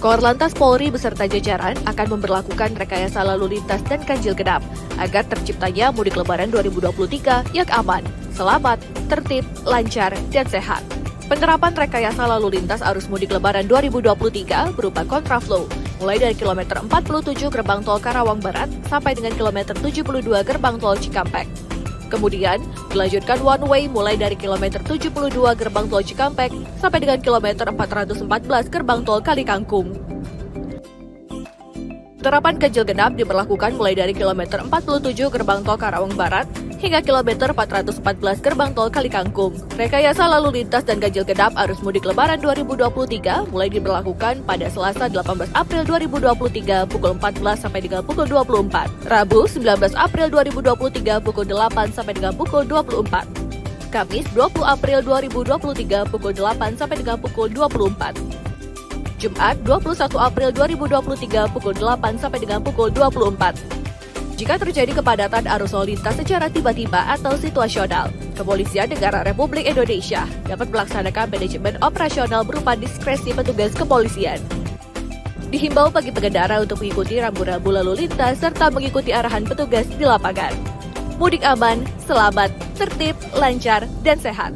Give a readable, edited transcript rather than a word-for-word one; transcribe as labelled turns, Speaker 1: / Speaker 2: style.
Speaker 1: Korlantas Polri beserta jajaran akan memberlakukan rekayasa lalu lintas dan ganjil genap agar terciptanya mudik lebaran 2023 yang aman, selamat, tertib, lancar, dan sehat. Penerapan rekayasa lalu lintas arus mudik lebaran 2023 berupa kontraflow, mulai dari kilometer 47 gerbang tol Karawang Barat sampai dengan kilometer 72 gerbang tol Cikampek. Kemudian, dilanjutkan one way mulai dari kilometer 72 gerbang tol Cikampek sampai dengan kilometer 414 gerbang tol Kalikangkung. Penerapan ganjil genap diberlakukan mulai dari kilometer 47 gerbang tol Karawang Barat hingga kilometer 414 gerbang tol Kalikangkung. Rekayasa lalu lintas dan ganjil genap arus mudik lebaran 2023 mulai diberlakukan pada Selasa 18 April 2023 pukul 14 sampai dengan pukul 24. Rabu 19 April 2023 pukul 8 sampai dengan pukul 24. Kamis 20 April 2023 pukul 8 sampai dengan pukul 24. Jumat 21 April 2023 pukul 8 sampai dengan pukul 24. Jika terjadi kepadatan arus lalu lintas secara tiba-tiba atau situasional, Kepolisian Negara Republik Indonesia dapat melaksanakan manajemen operasional berupa diskresi petugas kepolisian. Dihimbau bagi pengendara untuk mengikuti rambu-rambu lalu lintas serta mengikuti arahan petugas di lapangan. Mudik aman, selamat, tertib, lancar, dan sehat.